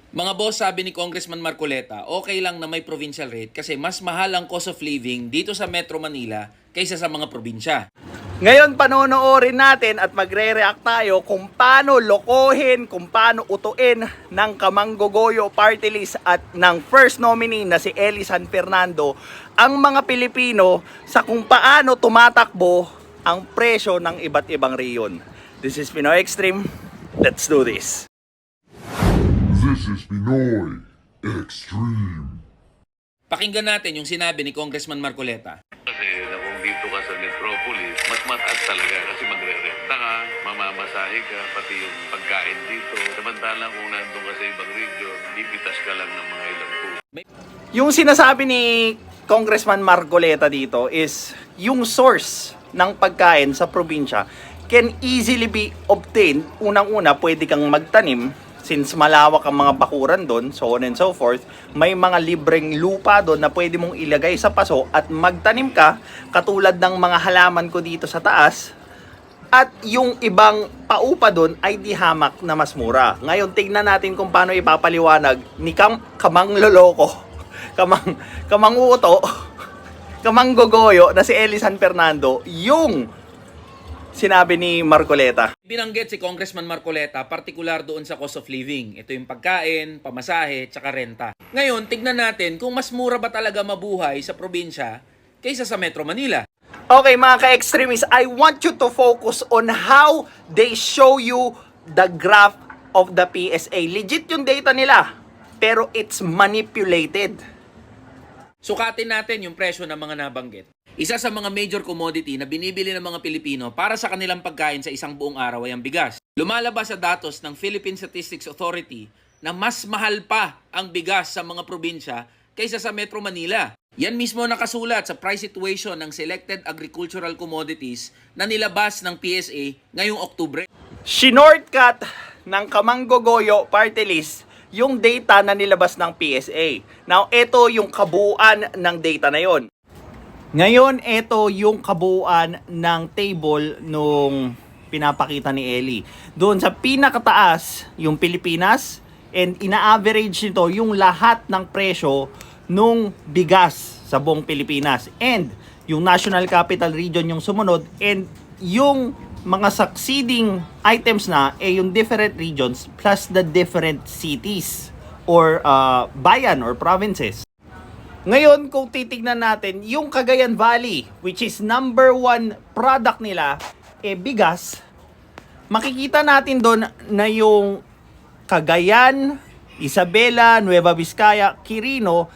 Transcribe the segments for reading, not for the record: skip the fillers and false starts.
Mga boss, sabi ni Congressman Marcoleta, okay lang na may provincial rate kasi mas mahal ang cost of living dito sa Metro Manila kaysa sa mga probinsya. Ngayon, panonoorin natin at magre-react tayo kung paano lokohin, kung paano utuin ng Kamanggogoyo Party List at ng first nominee na si Eli San Fernando ang mga Pilipino sa kung paano tumatakbo ang presyo ng iba't ibang reyon. This is Pinoy Extreme. Let's do this. This is Pinoy Extreme. Pakinggan natin yung sinabi ni Congressman Marcoleta. Kasi kung dito ka sa Metropolis, mas mataas talaga kasi magre-renta ka, mamamasahe ka, pati yung pagkain dito. Samantalang kung nandun ka sa ibang region, ipitas ka lang ng mga ilang puso. Yung sinasabi ni Congressman Marcoleta dito is yung source ng pagkain sa probinsya can easily be obtained. Unang-una, pwede kang magtanim since malawak ang mga bakuran doon, so on and so forth. May mga libreng lupa doon na pwede mong ilagay sa paso at magtanim ka katulad ng mga halaman ko dito sa taas. At yung ibang paupa doon ay di hamak na mas mura. Ngayon, tignan natin kung paano ipapaliwanag ni Kamang Loloko, Kamang Uto, Kamang Gogoyo na si Eli San Fernando yung sinabi ni Marcoleta. Binanggit si Congressman Marcoleta partikular doon sa cost of living. Ito yung pagkain, pamasahe, tsaka renta. Ngayon, tignan natin kung mas mura ba talaga mabuhay sa probinsya kaysa sa Metro Manila. Okay mga ka-extremists, I want you to focus on how they show you the graph of the PSA. Legit yung data nila, pero it's manipulated. Sukatin natin yung presyo ng mga nabanggit. Isa sa mga major commodity na binibili ng mga Pilipino para sa kanilang pagkain sa isang buong araw ay ang bigas. Lumalabas sa datos ng Philippine Statistics Authority na mas mahal pa ang bigas sa mga probinsya kaysa sa Metro Manila. Yan mismo nakasulat sa price situation ng selected agricultural commodities na nilabas ng PSA ngayong Oktubre. Shinortcut ng Kamanggogoyo Party List yung data na nilabas ng PSA. Now, ito yung kabuuan ng data na yon. Ngayon, ito yung kabuuan ng table nung pinapakita ni Eli. Doon sa pinakataas, yung Pilipinas, and ina-average nito yung lahat ng presyo nung bigas sa buong Pilipinas. And yung National Capital Region yung sumunod, and yung mga succeeding items na yung different regions plus the different cities or bayan or provinces. Ngayon, kung titignan natin, yung Cagayan Valley, which is number 1 product nila, bigas, makikita natin doon na yung Cagayan, Isabela, Nueva Vizcaya, Quirino,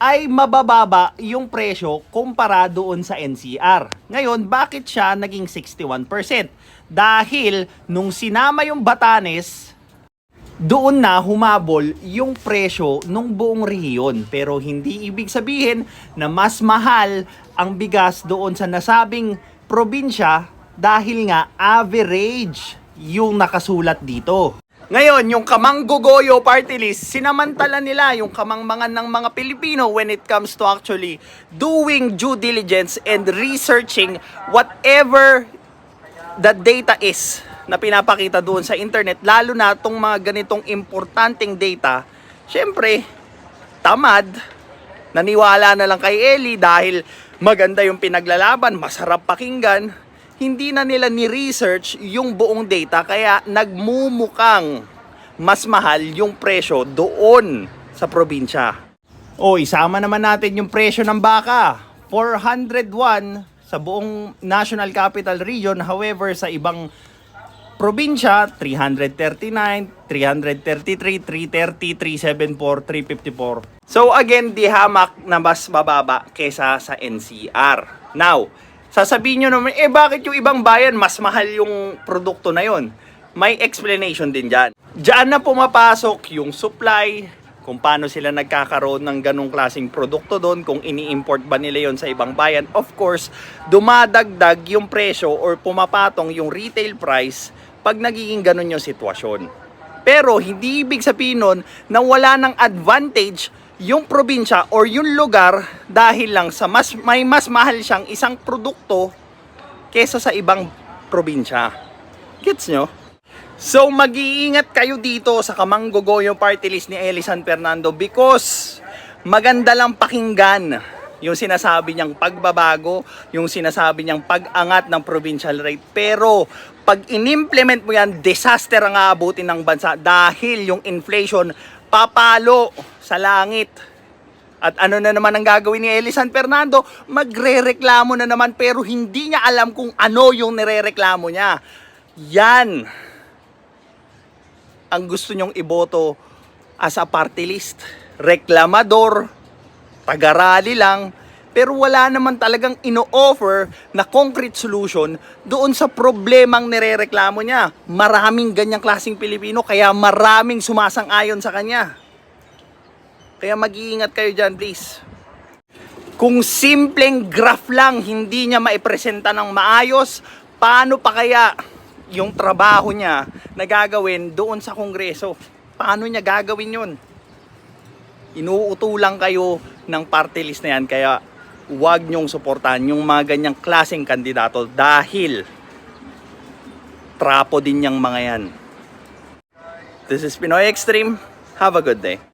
ay mabababa yung presyo kumpara doon sa NCR. Ngayon, bakit siya naging 61%? Dahil nung sinama yung Batanes, doon na humabol yung presyo ng buong rehiyon. Pero hindi ibig sabihin na mas mahal ang bigas doon sa nasabing probinsya dahil nga average yung nakasulat dito. Ngayon, yung Kamanggogoyo Party List, sinamantala nila yung kamangmangan ng mga Pilipino when it comes to actually doing due diligence and researching whatever the data is na pinapakita doon sa internet, lalo na itong mga ganitong importanteng data. Syempre, tamad, naniwala na lang kay Eli dahil maganda yung pinaglalaban, masarap pakinggan. Hindi na nila ni-research yung buong data, kaya nagmumukang mas mahal yung presyo doon sa probinsya. O, isama naman natin yung presyo ng baka. 401 sa buong National Capital Region, however, sa ibang probinsya, 339, 333, 330, 374, 354. So again, di hamak na mas mababa kesa sa NCR. Now, sasabihin nyo naman, bakit yung ibang bayan mas mahal yung produkto na yon? May explanation din dyan. Diyan na pumapasok yung supply, kung paano sila nagkakaroon ng ganong klaseng produkto doon, kung ini-import ba nila yon sa ibang bayan. Of course, dumadagdag yung presyo or pumapatong yung retail price pag nagiging ganon yung sitwasyon. Pero hindi ibig sabihin nun na wala ng advantage yung probinsya or yung lugar dahil lang sa may mas mahal siyang isang produkto kesa sa ibang probinsya. Gets nyo? So mag-iingat kayo dito sa Kamanggogoyo party list ni Elisan Fernando because maganda lang pakinggan yung sinasabi niyang pagbabago, yung sinasabi niyang pag-angat ng provincial rate. Pero pag inimplement mo yan, disaster ang aabutin ng bansa dahil yung inflation papalo sa langit. At ano na naman ang gagawin ni Elisan Fernando? Magrereklamo na naman pero hindi niya alam kung ano yung nirereklamo niya. Yan ang gusto nyong iboto as a party list. Reklamador, taga-rally lang, pero wala naman talagang ino-offer na concrete solution doon sa problemang nirereklamo niya. Maraming ganyang klaseng Pilipino, kaya maraming sumasang-ayon sa kanya. Kaya mag-iingat kayo dyan, please. Kung simpleng graph lang, hindi niya maipresenta ng maayos, paano pa kaya yung trabaho niya na gagawin doon sa Kongreso? Paano niya gagawin yun? Inuutulang kayo ng party list na yan, kaya huwag nyong suportahan yung mga ganyang klaseng kandidato dahil trapo din yung mga yan. This is Pinoy Extreme. Have a good day.